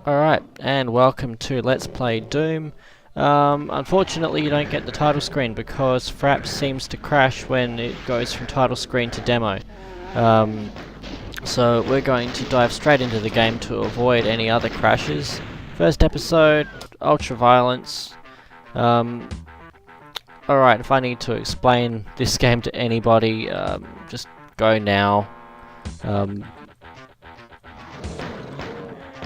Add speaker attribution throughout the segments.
Speaker 1: Alright, and welcome to Let's Play Doom. Unfortunately you don't get the title screen because Fraps seems to crash when it goes from title screen to demo. So we're going to dive straight into the game to avoid any other crashes. First episode, Ultra Violence. Alright, if I need to explain this game to anybody, just go now.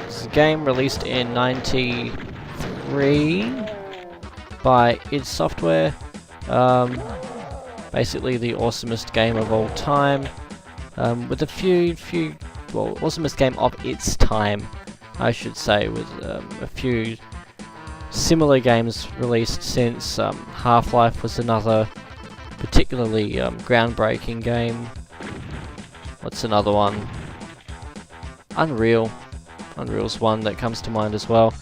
Speaker 1: It's a game released in '93 by id Software. Basically the awesomest game of all time. With a few, awesomest game of its time, I should say, with a few similar games released since. Half-Life was another particularly groundbreaking game. What's another one? Unreal's one that comes to mind as well.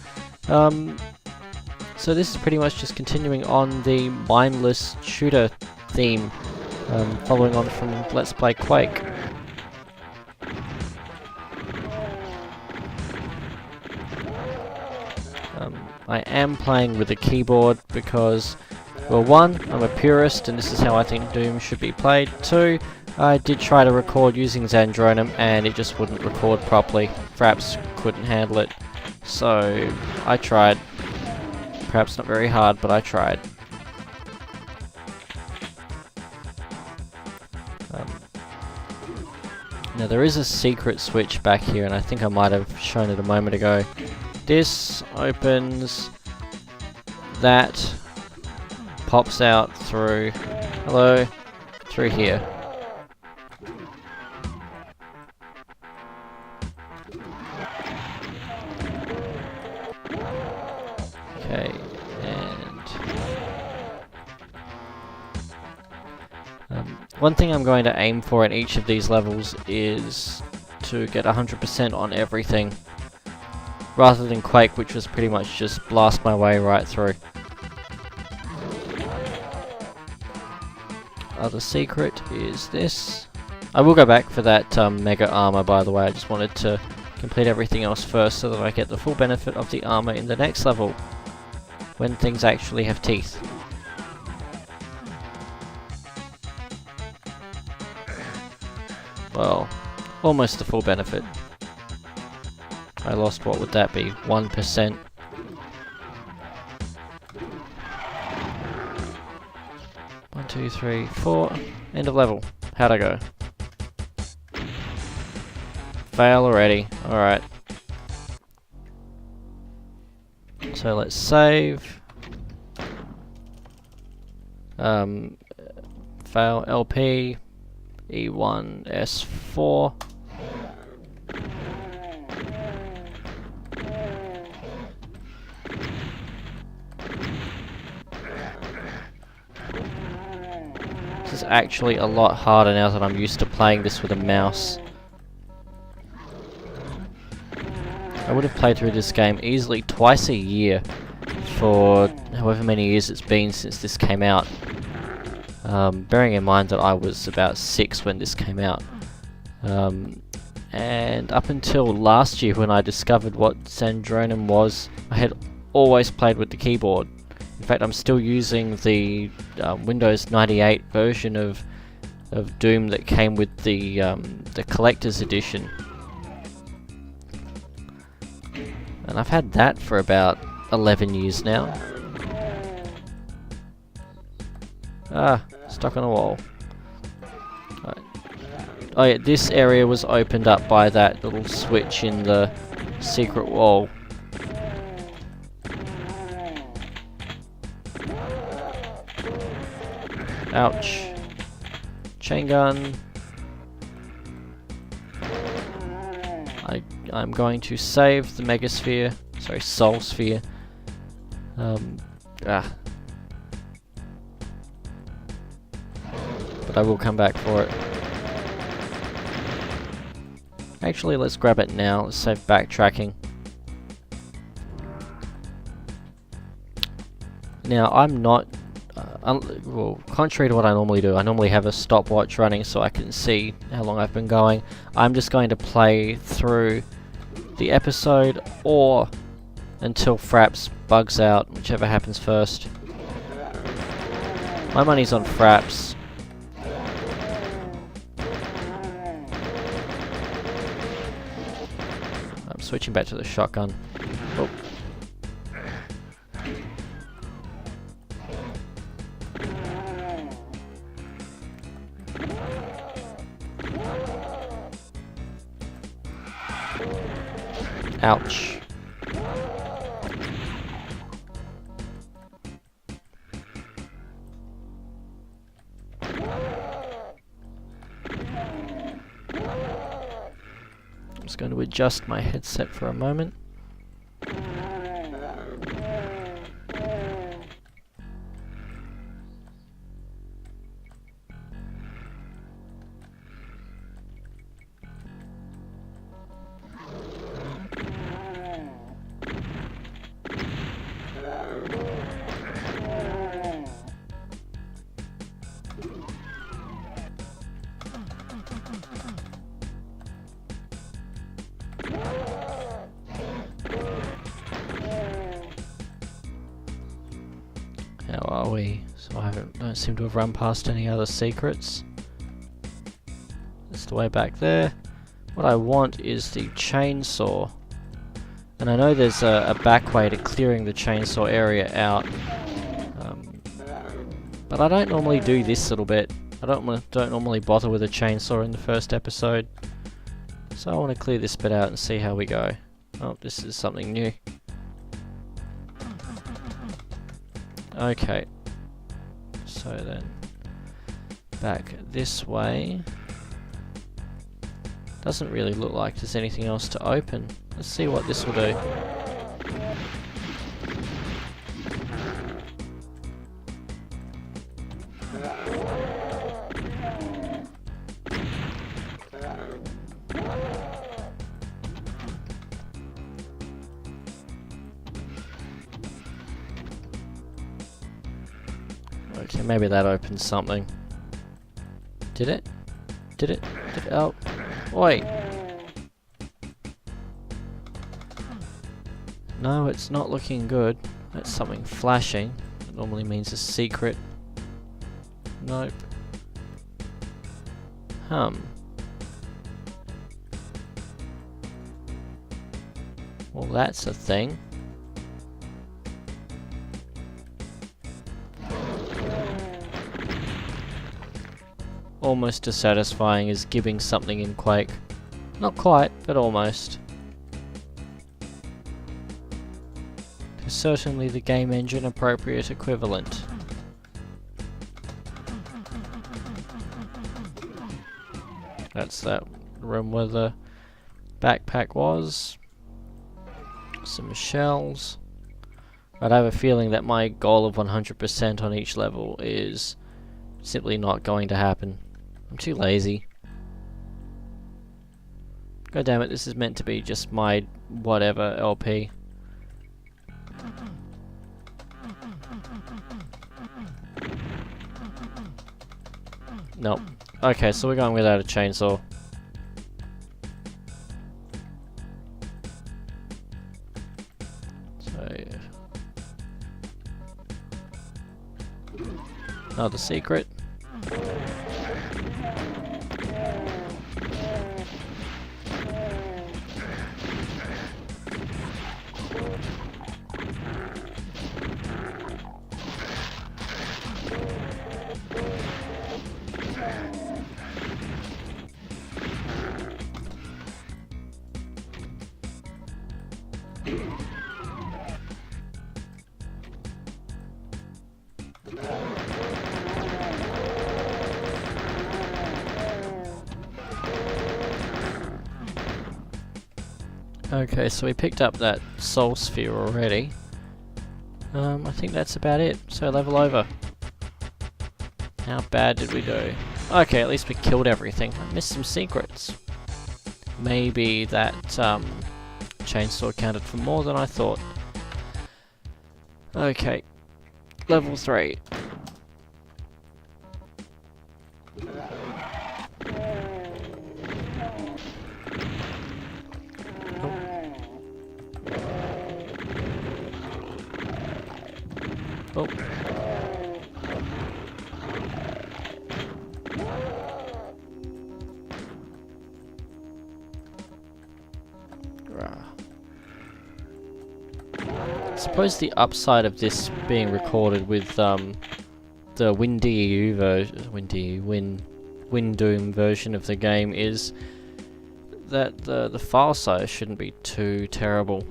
Speaker 1: So this is pretty much just continuing on the mindless shooter theme, following on from Let's Play Quake. I am playing with a keyboard because, well, one, I'm a purist and this is how I think Doom should be played. Two, I did try to record using Zandronum and it just wouldn't record properly. Fraps couldn't handle it. So I tried. Perhaps not very hard, but I tried. Now there is a secret switch back here and I think I might have shown it a moment ago. This opens, that pops out through, hello, through here. Okay, and one thing I'm going to aim for in each of these levels is to get 100% on everything, rather than Quake, which was pretty much just blast my way right through. Other secret is this. I will go back for that mega armor, by the way. I just wanted to complete everything else first so that I get the full benefit of the armor in the next level, when things actually have teeth. Well, almost the full benefit. I lost, what would that be, 1%. One, two, three, four. End of level. How'd I go? Fail already. Alright. So let's save. Fail LP. E1 S4. This is actually a lot harder now that I'm used to playing this with a mouse. I would have played through this game easily twice a year for however many years it's been since this came out. Bearing in mind that I was about 6 when this came out. And up until last year when I discovered what Zandronum was, I had always played with the keyboard. In fact, I'm still using the Windows 98 version of Doom that came with the collector's edition. And I've had that for about 11 years now. Ah, stuck on a wall. Right. Oh yeah, this area was opened up by that little switch in the secret wall. Ouch. Chain gun. I'm going to save the Megasphere. Sorry, Soul Sphere. But I will come back for it. Actually, let's grab it now. Let's save backtracking. Now, I'm not well, contrary to what I normally do, I normally have a stopwatch running so I can see how long I've been going. I'm just going to play through the episode or until Fraps bugs out, whichever happens first. My money's on Fraps. I'm switching back to the shotgun. Oh. Ouch. I'm just going to adjust my headset for a moment. How are we? So I don't seem to have run past any other secrets. That's the way back there. What I want is the chainsaw. And I know there's a back way to clearing the chainsaw area out. But I don't normally do this little bit. I don't normally bother with a chainsaw in the first episode. So I want to clear this bit out and see how we go. Oh, this is something new. Okay, so then back this way. Doesn't really look like there's anything else to open. Let's see what this will do. Okay, maybe that opens something. Did it? Did it? Oh, wait. No, it's not looking good. That's something flashing. It normally means a secret. Nope. Well, that's a thing. Almost as satisfying as giving something in Quake. Not quite, but almost. It's certainly the game engine appropriate equivalent. That's that room where the backpack was. Some shells. But I have a feeling that my goal of 100% on each level is simply not going to happen. I'm too lazy. God damn it, this is meant to be just my whatever LP. Nope. Okay, so we're going without a chainsaw. So another secret. Okay, so we picked up that soul sphere already. I think that's about it. So level over. How bad did we do? Okay, at least we killed everything. I missed some secrets. Maybe that chainsaw counted for more than I thought. Okay, level 3. Oh. I suppose the upside of this being recorded with the WinDEU version, WinDoom version of the game is that the file size shouldn't be too terrible.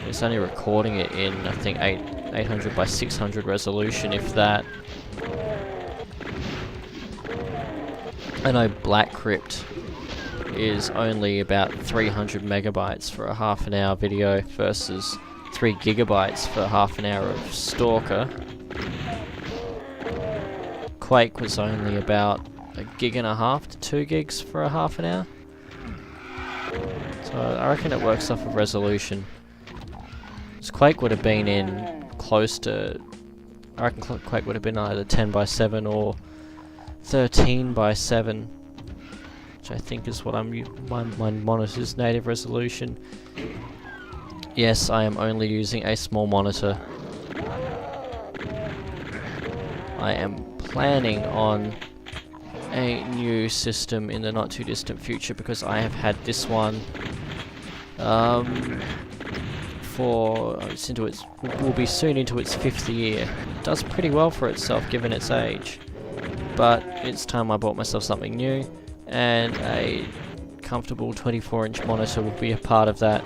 Speaker 1: It's only recording it in, I think, 800 by 600 resolution, if that. I know Black Crypt is only about 300 megabytes for a half an hour video versus 3 gigabytes for half an hour of Stalker. Quake was only about 1.5 gigs to 2 gigs for a half an hour. So I reckon it works off of resolution. So Quake would have been in close to, I reckon Quake would have been either 10 by 7 or 13 by 7, which I think is what my monitor's native resolution. Yes, I am only using a small monitor. I am planning on a new system in the not too distant future because I have had this one will be soon into its 5th year. It does pretty well for itself given its age, but it's time I bought myself something new, and a comfortable 24-inch monitor will be a part of that,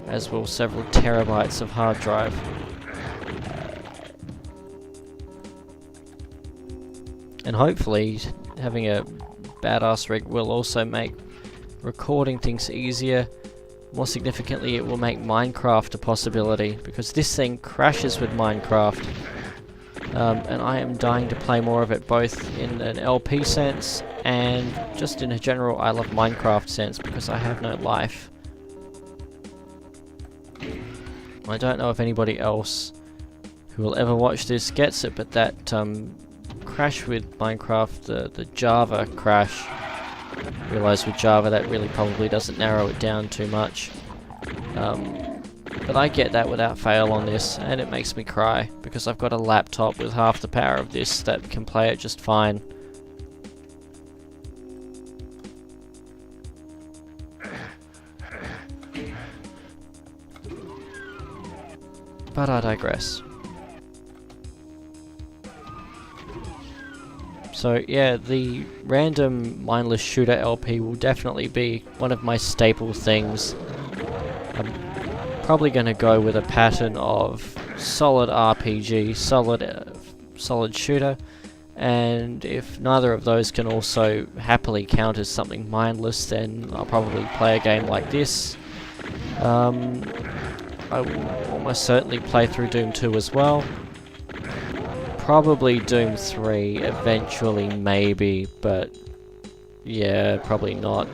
Speaker 1: as will several terabytes of hard drive. And hopefully having a badass rig will also make recording things easier. More significantly, it will make Minecraft a possibility, because this thing crashes with Minecraft. And I am dying to play more of it, both in an LP sense and just in a general I love Minecraft sense, because I have no life. I don't know if anybody else who will ever watch this gets it, but that crash with Minecraft, the Java crash, I realise with Java that really probably doesn't narrow it down too much. But I get that without fail on this, and it makes me cry, because I've got a laptop with half the power of this that can play it just fine. But I digress. So yeah, the random mindless shooter LP will definitely be one of my staple things. I'm probably going to go with a pattern of solid RPG, solid shooter, and if neither of those can also happily count as something mindless, then I'll probably play a game like this. I will almost certainly play through Doom 2 as well. Probably Doom 3 eventually, maybe, but yeah, probably not.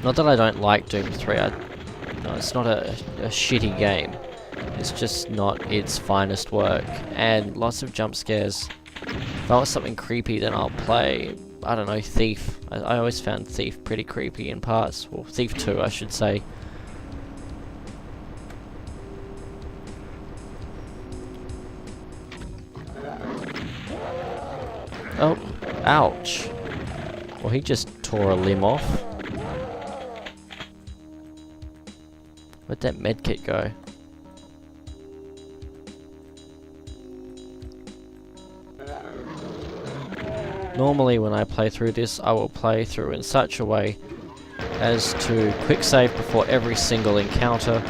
Speaker 1: Not that I don't like Doom 3, no, it's not a shitty game. It's just not its finest work, and lots of jump scares. If I want something creepy, then I'll play, I don't know, Thief. I always found Thief pretty creepy in parts. Well, Thief 2, I should say. Oh, ouch. Well, he just tore a limb off. Where'd that medkit go? Normally when I play through this, I will play through in such a way as to quick save before every single encounter.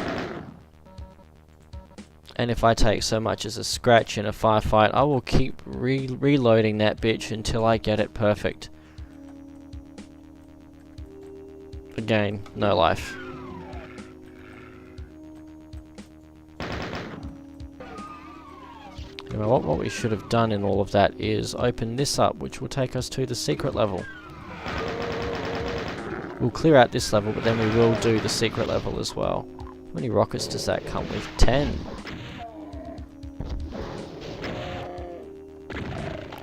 Speaker 1: And if I take so much as a scratch in a firefight, I will keep reloading that bitch until I get it perfect. Again, no life. You know what we should have done in all of that is open this up, which will take us to the secret level. We'll clear out this level, but then we will do the secret level as well. How many rockets does that come with? 10.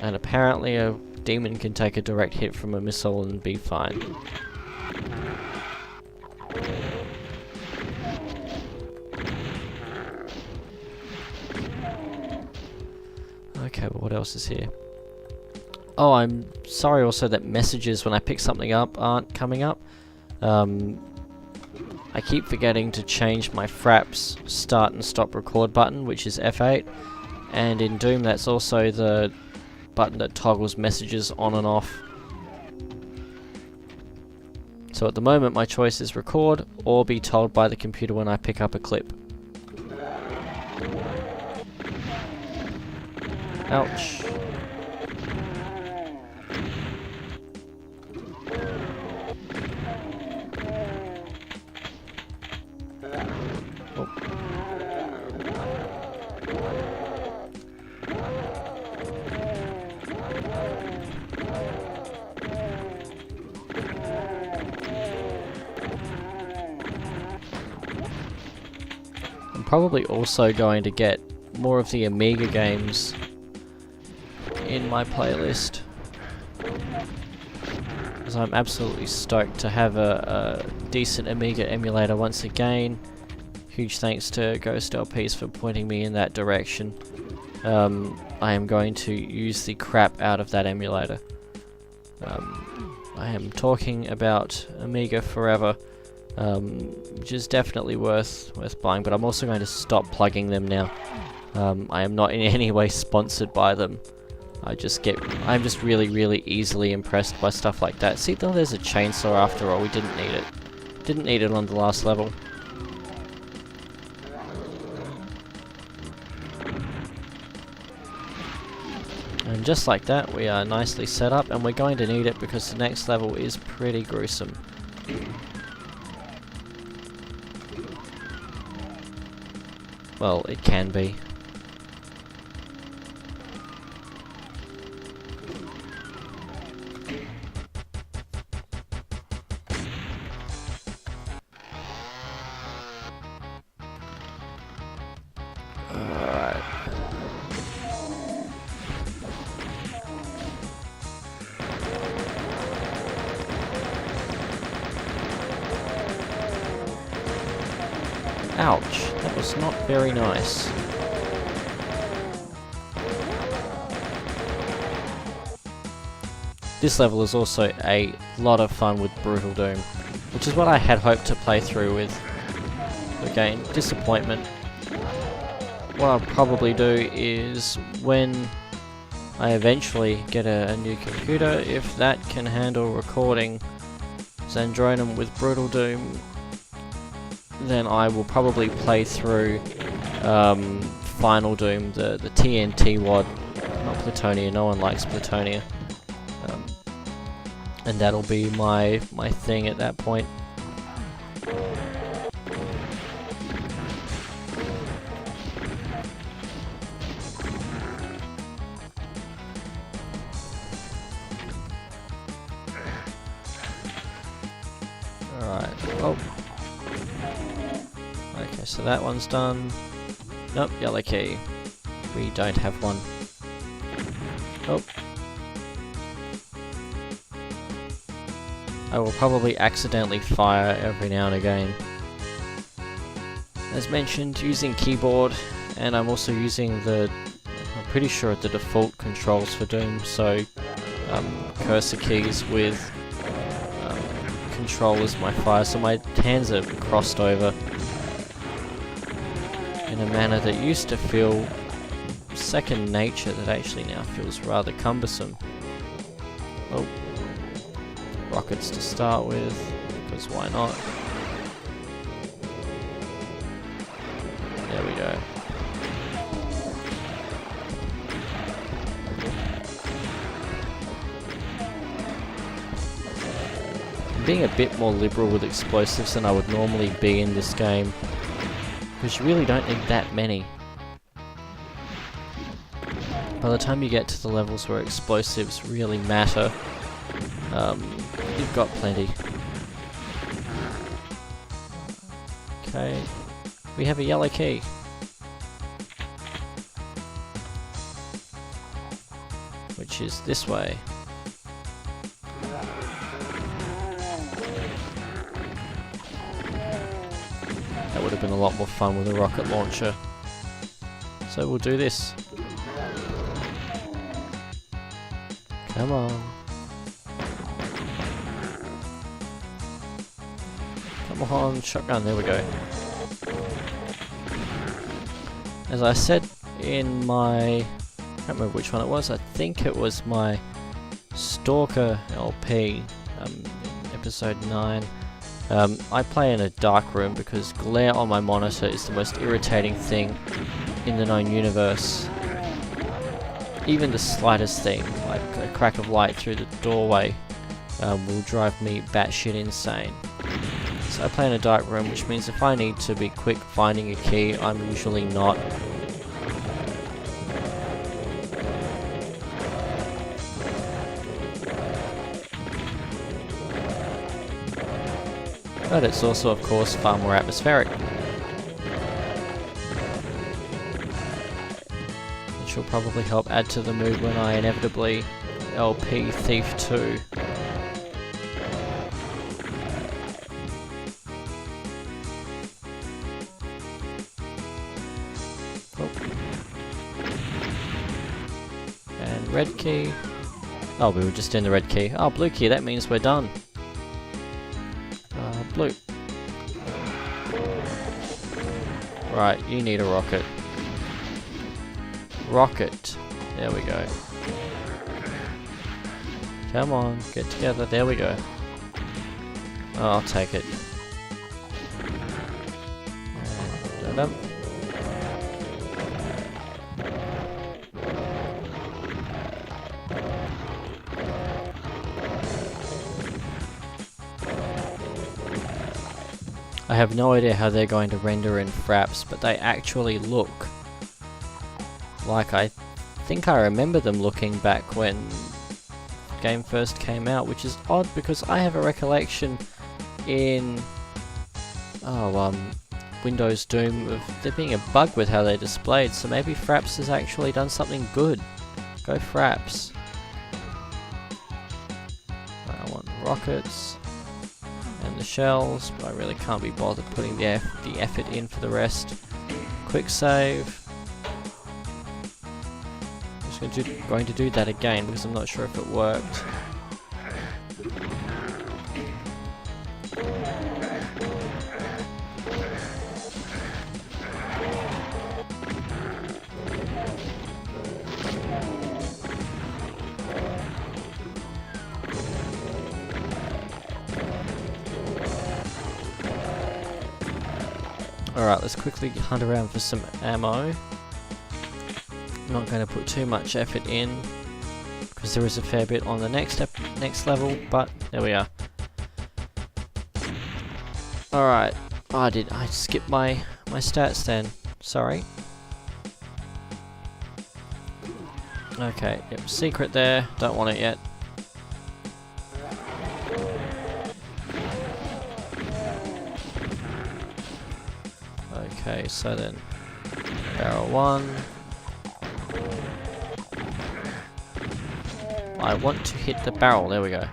Speaker 1: And apparently a demon can take a direct hit from a missile and be fine. Okay, well, what else is here? Oh, I'm sorry also that messages when I pick something up aren't coming up. I keep forgetting to change my Fraps start and stop record button, which is F8, and in Doom that's also the button that toggles messages on and off. So at the moment my choice is record or be told by the computer when I pick up a clip. Ouch. I'm probably also going to get more of the Amiga games in my playlist, because I'm absolutely stoked to have a decent Amiga emulator once again. Huge thanks to Ghost LPs for pointing me in that direction. I am going to use the crap out of that emulator. I am talking about Amiga forever, which is definitely worth buying, but I'm also going to stop plugging them now. I am not in any way sponsored by them. I'm just really easily impressed by stuff like that. See, though, there's a chainsaw after all. We didn't need it. Didn't need it on the last level. And just like that, we are nicely set up, and we're going to need it because the next level is pretty gruesome. Well, it can be. Alright. Ouch, that was not very nice. This level is also a lot of fun with Brutal Doom, which is what I had hoped to play through with. Again, disappointment. What I'll probably do is, when I eventually get a new computer, if that can handle recording Zandronum with Brutal Doom, then I will probably play through Final Doom, the TNT WAD, not Plutonia. No one likes Plutonia, and that'll be my thing at that point. Alright. Oh. Okay, so that one's done. Nope, yellow key. We don't have one. Oh. I will probably accidentally fire every now and again. As mentioned, using keyboard, and I'm also using I'm pretty sure the default controls for Doom, so cursor keys with control as my fire, so my hands are crossed over in a manner that used to feel second nature, that actually now feels rather cumbersome. Oh. Rockets to start with, because why not? There we go. I'm being a bit more liberal with explosives than I would normally be in this game, because you really don't need that many. By the time you get to the levels where explosives really matter, you've got plenty. Okay, we have a yellow key. Which is this way. That would have been a lot more fun with a rocket launcher. So we'll do this. Come on. Come on, shotgun, there we go. As I said in my... I can't remember which one it was, I think it was my Stalker LP, in episode 9. I play in a dark room because glare on my monitor is the most irritating thing in the known universe. Even the slightest thing, like a crack of light through the doorway, will drive me batshit insane. So I play in a dark room, which means if I need to be quick finding a key, I'm usually not. But it's also, of course, far more atmospheric. Which will probably help add to the mood when I inevitably LP Thief 2. Oh. And red key. Oh, we were just in the red key. Oh, blue key, that means we're done. Blue. Right, you need a rocket. Rocket. There we go. Come on, get together. There we go. Oh, I'll take it. And dum. I have no idea how they're going to render in Fraps, but they actually look like I think I remember them looking back when the game first came out, which is odd because I have a recollection in Windows Doom of there being a bug with how they displayed, so maybe Fraps has actually done something good. Go Fraps. I want rockets and the shells, but I really can't be bothered putting the effort in for the rest. Quick save. I'm just going to do that again because I'm not sure if it worked. Alright, let's quickly hunt around for some ammo. I'm not going to put too much effort in because there is a fair bit on the next level, but there we are. Alright, I skipped my stats then, sorry. Okay, yep, secret there, don't want it yet. Okay, so then barrel 1. I want to hit the barrel, there we go.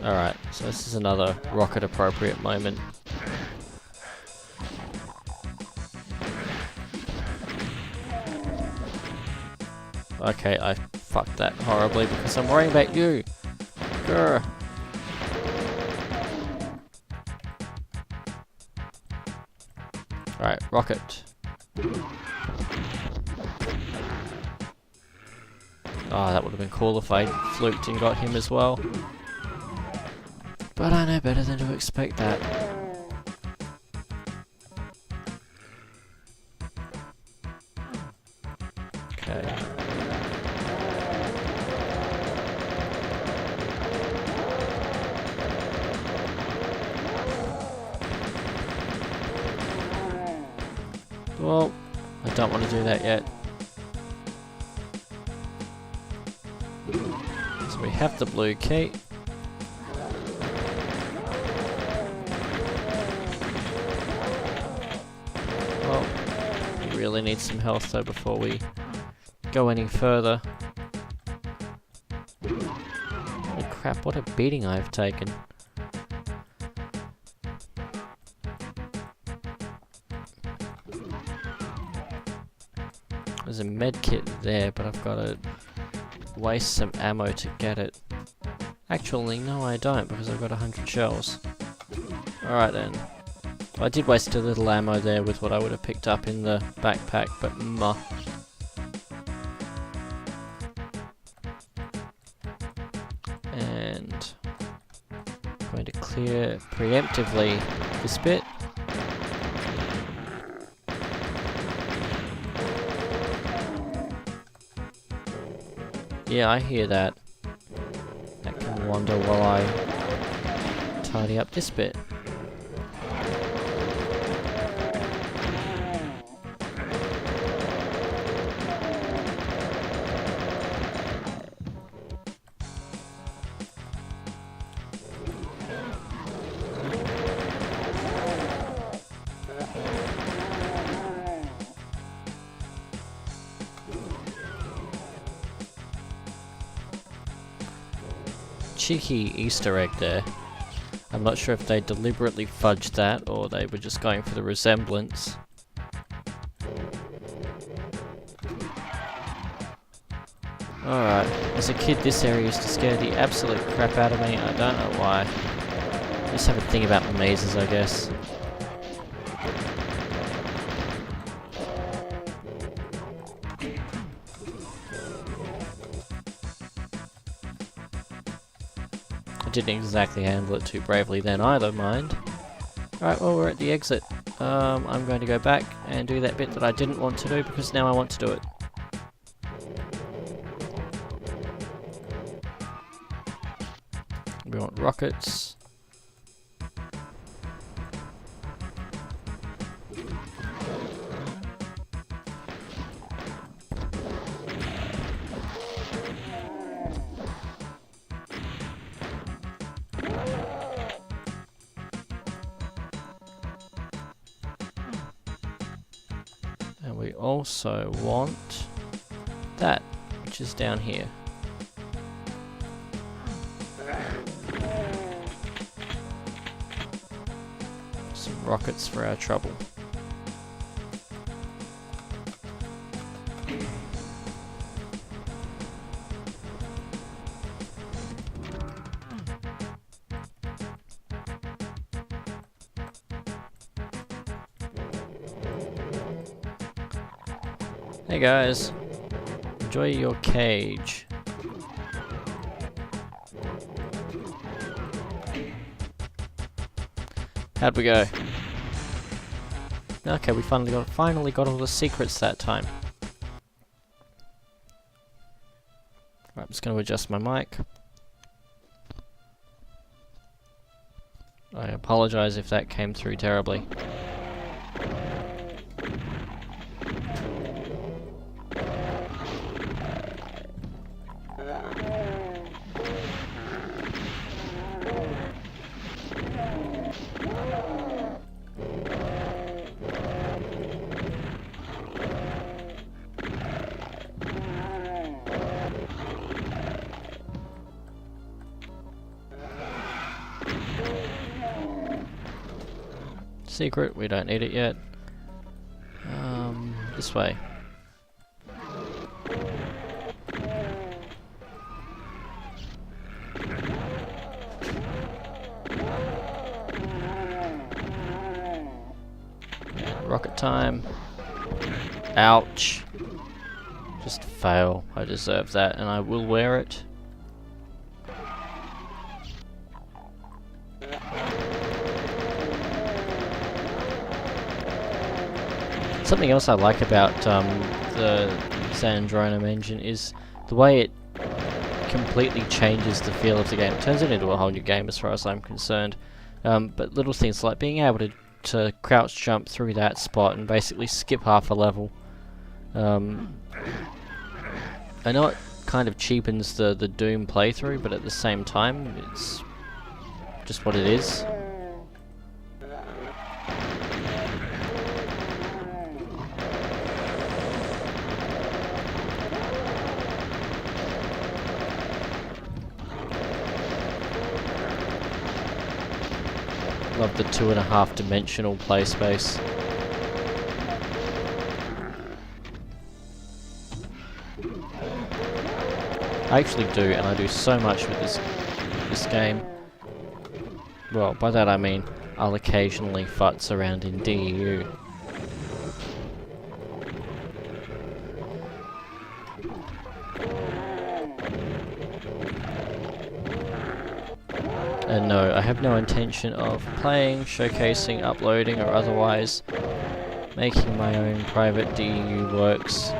Speaker 1: Alright, so this is another rocket appropriate moment. Okay, I fucked that horribly because I'm worrying about you. Grr. Alright, rocket. Oh, that would have been cool if I fluked and got him as well. But I know better than to expect that. Okay. Well, I don't want to do that yet. So we have the blue key. Well, we really need some health though before we go any further. crap, what a beating I've taken. There's a med kit there, but I've got to waste some ammo to get it. Actually, no I don't, because I've got 100 shells. Alright then. I did waste a little ammo there with what I would have picked up in the backpack, but muh. And I'm going to clear preemptively this bit. Yeah, I hear that. I can wander while I tidy up this bit. Cheeky Easter egg there. I'm not sure if they deliberately fudged that or they were just going for the resemblance. Alright, as a kid this area used to scare the absolute crap out of me, I don't know why. I just have a thing about mazes, I guess. Didn't exactly handle it too bravely then either, mind. Alright, well we're at the exit. I'm going to go back and do that bit that I didn't want to do because now I want to do it. We want rockets. And we also want that, which is down here. Some rockets for our trouble. Hey guys, enjoy your cage. How'd we go? Okay, we finally got all the secrets that time. Right, I'm just going to adjust my mic. I apologize if that came through terribly. Secret, we don't need it yet. This way. Rocket time. Ouch. Just fail. I deserve that and I will wear it. Something else I like about the Zandronum engine is the way it completely changes the feel of the game. It turns it into a whole new game as far as I'm concerned. But little things like being able to crouch jump through that spot and basically skip half a level. I know it kind of cheapens the Doom playthrough, but at the same time, it's just what it is. Love the 2.5 dimensional play space. I actually do, and I do so much with this game. Well, by that I mean I'll occasionally futz around in DEU. And no, I have no intention of playing, showcasing, uploading, or otherwise making my own private DEU works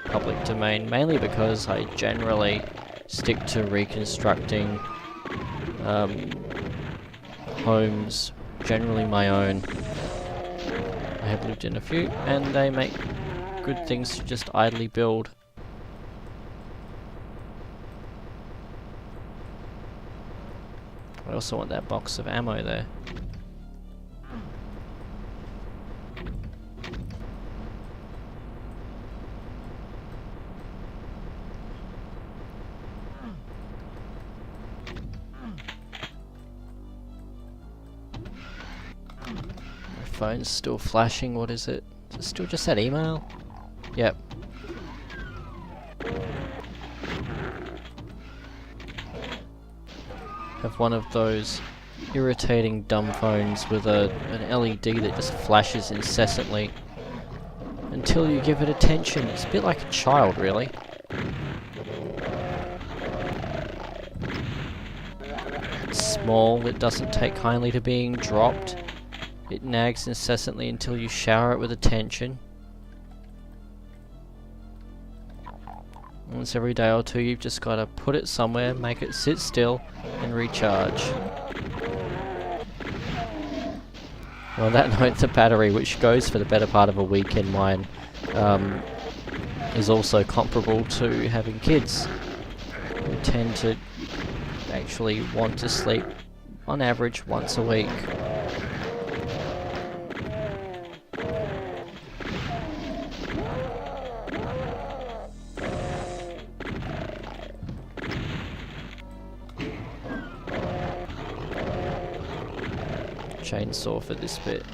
Speaker 1: public domain, mainly because I generally stick to reconstructing homes, generally my own. I have lived in a few, and they make good things to just idly build. I also want that box of ammo there. My phone's still flashing, what is it? Is it still just that email? Yep. Have one of those irritating dumb phones with an LED that just flashes incessantly until you give it attention. It's a bit like a child, really. It's small, it doesn't take kindly to being dropped. It nags incessantly until you shower it with attention. Once every day or two, you've just got to put it somewhere, make it sit still, and recharge. On that note, the battery, which goes for the better part of a week in mine, is also comparable to having kids who tend to actually want to sleep on average once a week. Chainsaw for this bit.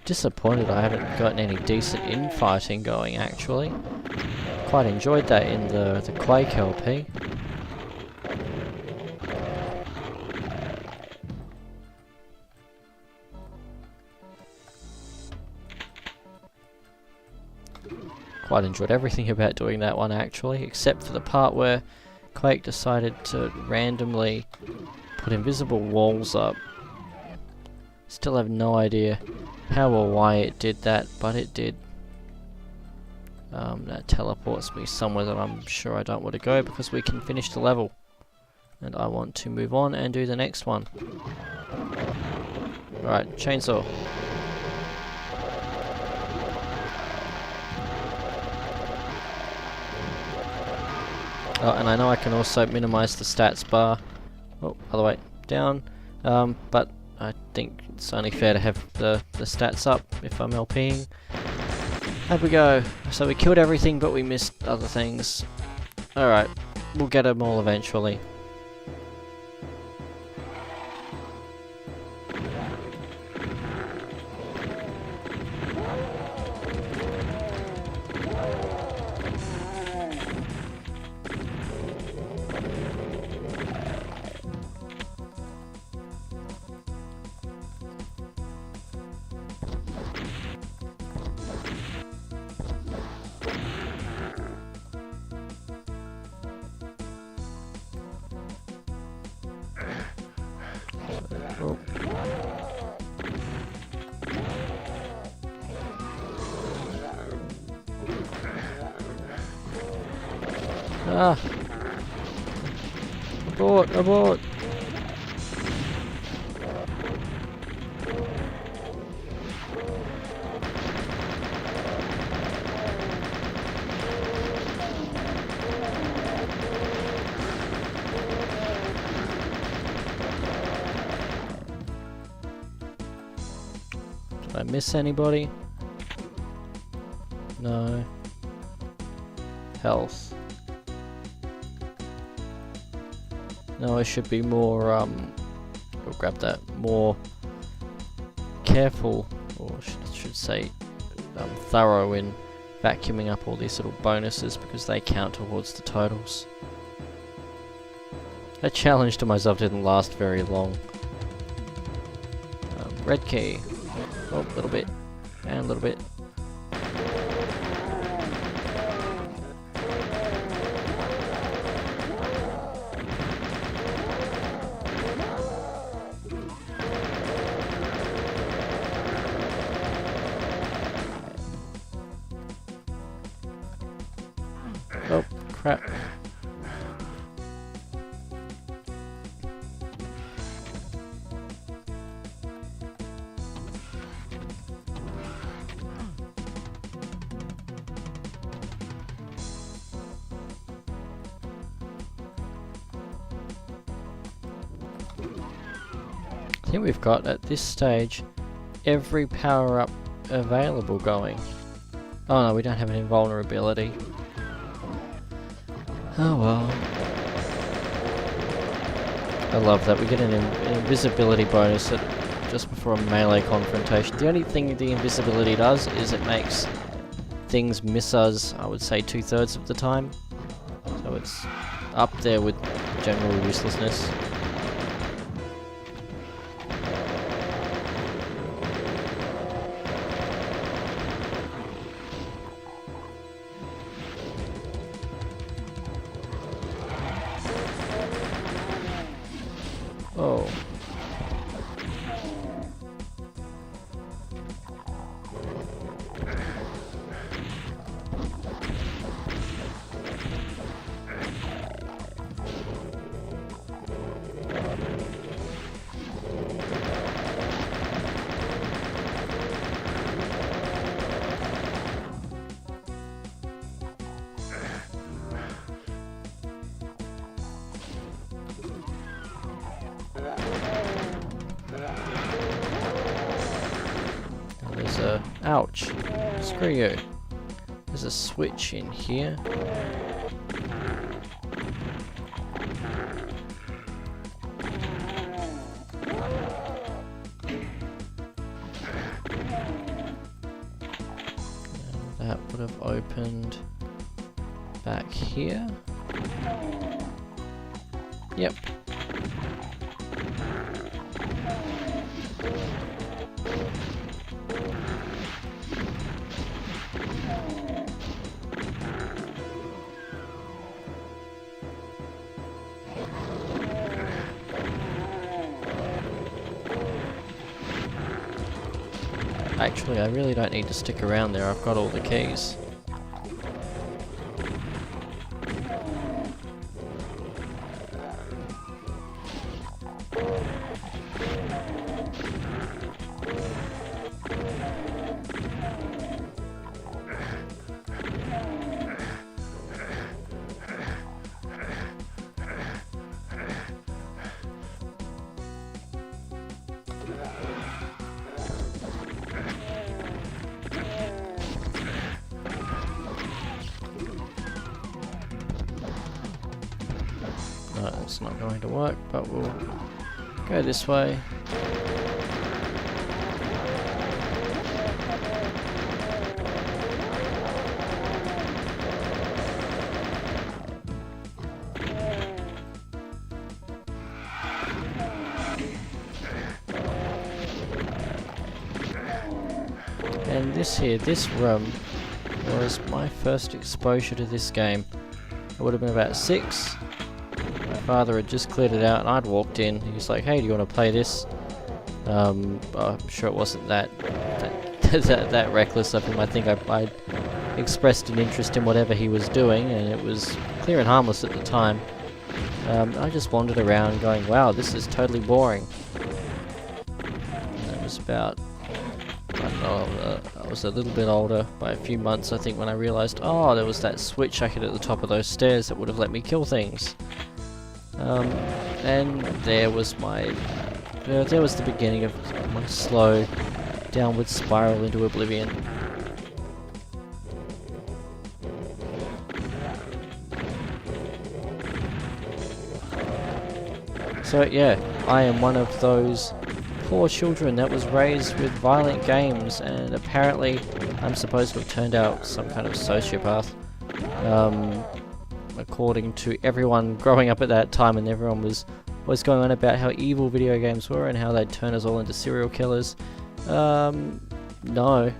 Speaker 1: Disappointed I haven't gotten any decent infighting going, actually. Quite enjoyed that in the Quake LP. Quite enjoyed everything about doing that one, actually, except for the part where Quake decided to randomly put invisible walls up. Still have no idea how or why it did that, but it did. That teleports me somewhere that I'm sure I don't want to go because we can finish the level. And I want to move on and do the next one. Right, chainsaw. Oh, and I know I can also minimize the stats bar. Oh, other way down. But I think it's only fair to have the stats up if I'm LPing. There we go. So we killed everything, but we missed other things. Alright, we'll get them all eventually. Oh. Ah! Abort! Abort! Did I miss anybody? No. Health. No, I should be more, I'll grab that, more careful, or should say, thorough in vacuuming up all these little bonuses because they count towards the totals. That challenge to myself didn't last very long. Red key. Oh, a little bit. And a little bit. Oh, crap. I think we've got, at this stage, every power-up available going. Oh no, we don't have an invulnerability. Oh well. I love that. We get an invisibility bonus just before a melee confrontation. The only thing the invisibility does is it makes things miss us, I would say, 2/3 of the time. So it's up there with general uselessness. Oh. There's a... ouch. Screw you. There's a switch in here. That would have opened back here. Yep. Actually, I really don't need to stick around there. I've got all the keys. No, it's not going to work, but we'll go this way. And this here, this room, was my first exposure to this game. I would have been about 6. My father had just cleared it out and I'd walked in. He was like, hey, do you want to play this? I'm sure it wasn't that reckless of him. I think I expressed an interest in whatever he was doing, and it was clear and harmless at the time. I just wandered around going, wow, this is totally boring. And it was about, I don't know, I was a little bit older by a few months, I think, when I realised, oh, there was that switch I hit at the top of those stairs that would have let me kill things. And there was my, there was the beginning of my slow downward spiral into oblivion. So yeah, I am one of those poor children that was raised with violent games, and apparently I'm supposed to have turned out some kind of sociopath. According to everyone growing up at that time, and everyone was going on about how evil video games were and how they'd turn us all into serial killers. No.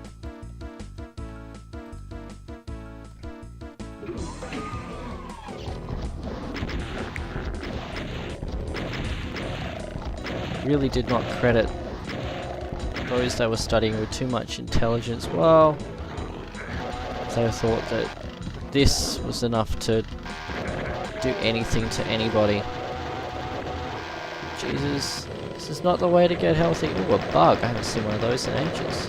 Speaker 1: Really did not credit those that were studying with too much intelligence. Well, they thought that this was enough to do anything to anybody. Jesus, this is not the way to get healthy. Ooh, a bug. I haven't seen one of those in ages.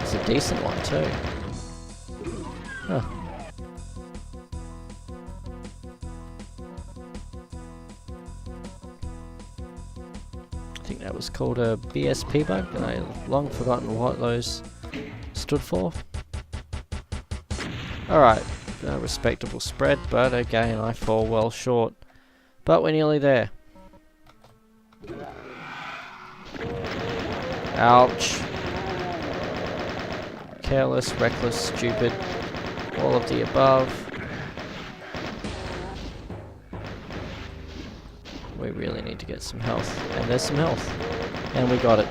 Speaker 1: It's a decent one too. Huh. I think that was called a BSP bug, and I've long forgotten what those stood for. Alright, a respectable spread, but again I fall well short. But we're nearly there. Ouch. Careless, reckless, stupid, all of the above. We really need to get some health, and there's some health, and we got it.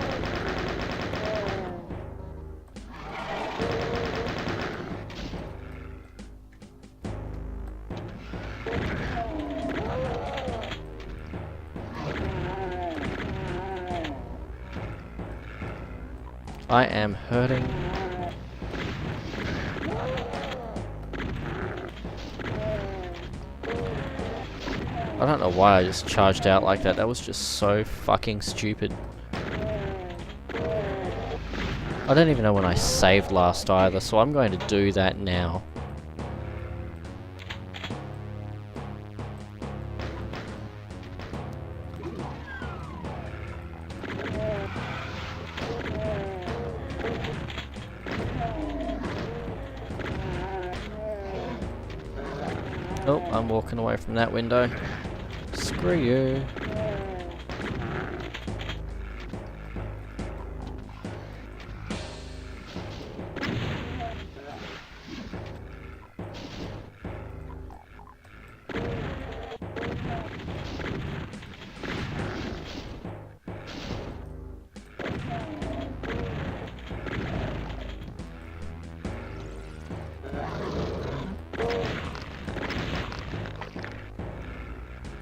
Speaker 1: I am hurting. I don't know why I just charged out like that. That was just so fucking stupid. I don't even know when I saved last either, so I'm going to do that now. Oh, I'm walking away from that window. Screw you.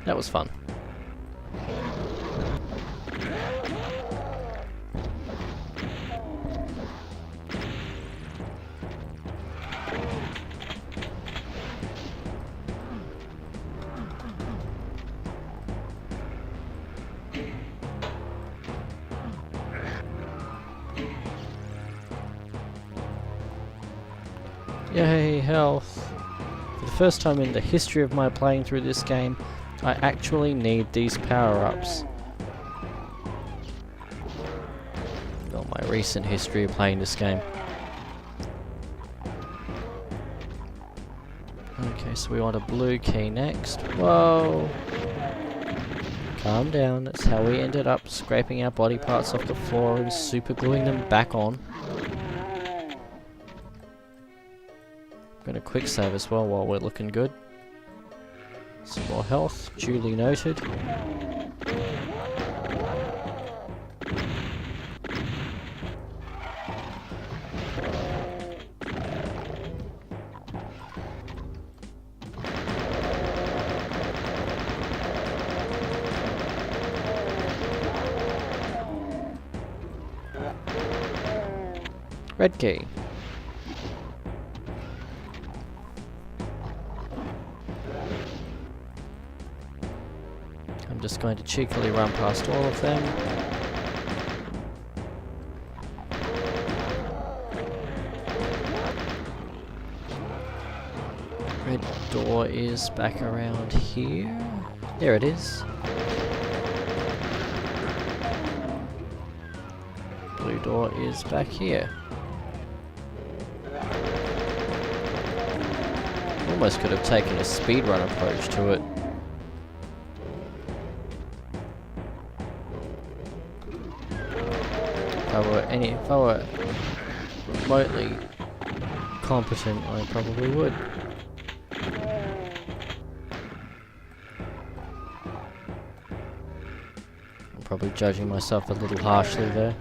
Speaker 1: That was fun. Yay, health. For the first time in the history of my playing through this game, I actually need these power-ups. Not my recent history of playing this game. Okay, so we want a blue key next. Whoa! Calm down, that's how we ended up scraping our body parts off the floor and super gluing them back on. I'm gonna quick save as well while we're looking good. Some more health, duly noted. Red key. I'm just going to cheekily run past all of them. Red door is back around here. There it is. new door is back here. Almost could have taken a speedrun approach to it. If I were remotely competent, I probably would. I'm probably judging myself a little harshly there.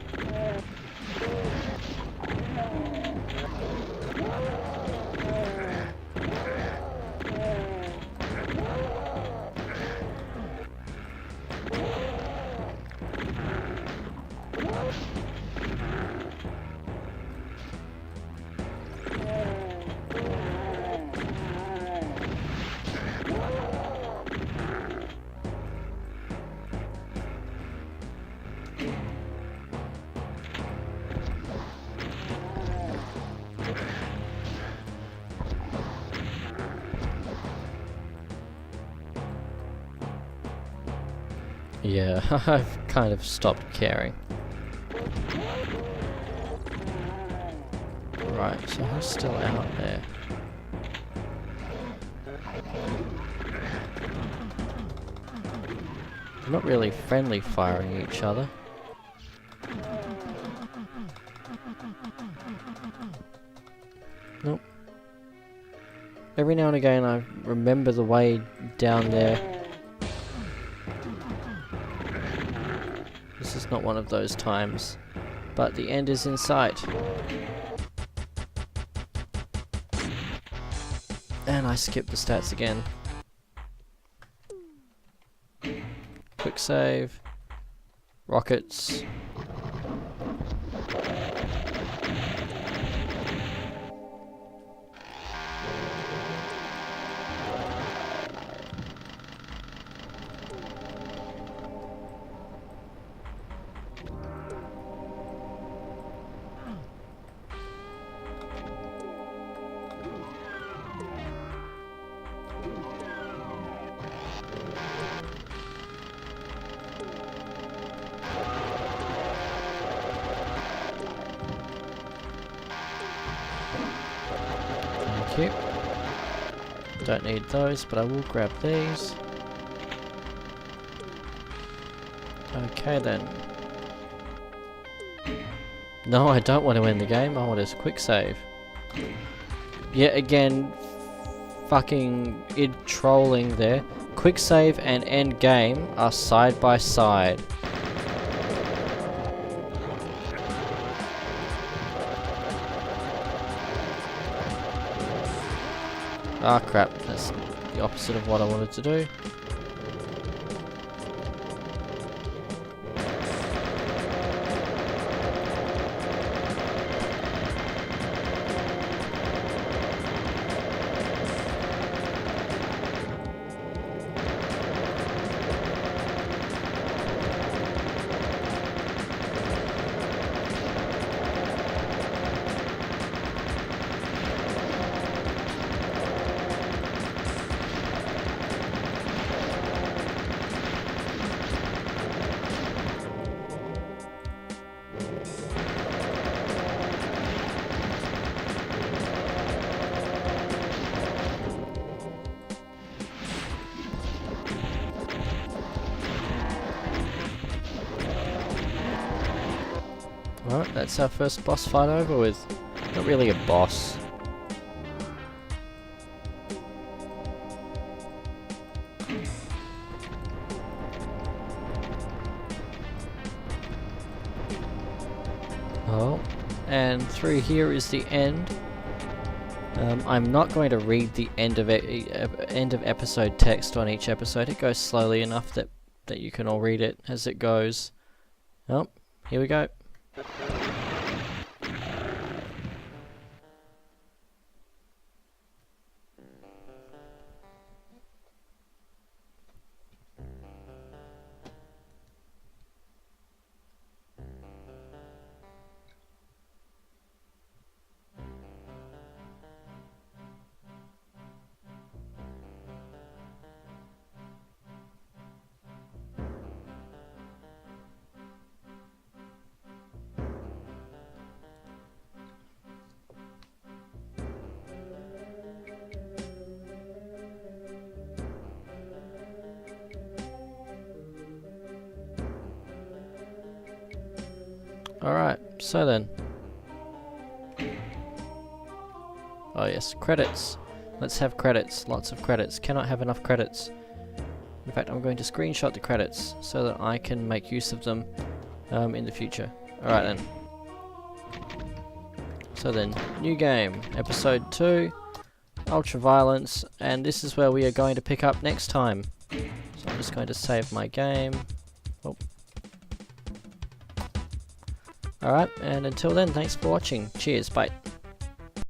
Speaker 1: Yeah, I've kind of stopped caring. Right, so who's still out there? They're not really friendly firing each other. Nope. Every now and again I remember the way down there. This is not one of those times, but the end is in sight. And I skipped the stats again. Quick save. Rockets. Thank you. Don't need those, but I will grab these. Okay then. No, I don't want to end the game, I want a quick save. Yet again, fucking id trolling there. Quick save and end game are side by side. Ah crap, that's the opposite of what I wanted to do. Alright, that's our first boss fight over with. Not really a boss. Oh, and through here is the end. I'm not going to read the end of episode text on each episode. It goes slowly enough that you can all read it as it goes. Oh, here we go. Alright, so then. Oh yes, credits. Let's have credits, lots of credits. Cannot have enough credits. In fact, I'm going to screenshot the credits so that I can make use of them in the future. Alright then. So then, new game, episode 2, Ultraviolence, and this is where we are going to pick up next time. So I'm just going to save my game. Oh. Alright, and until then, thanks for watching. Cheers, bye.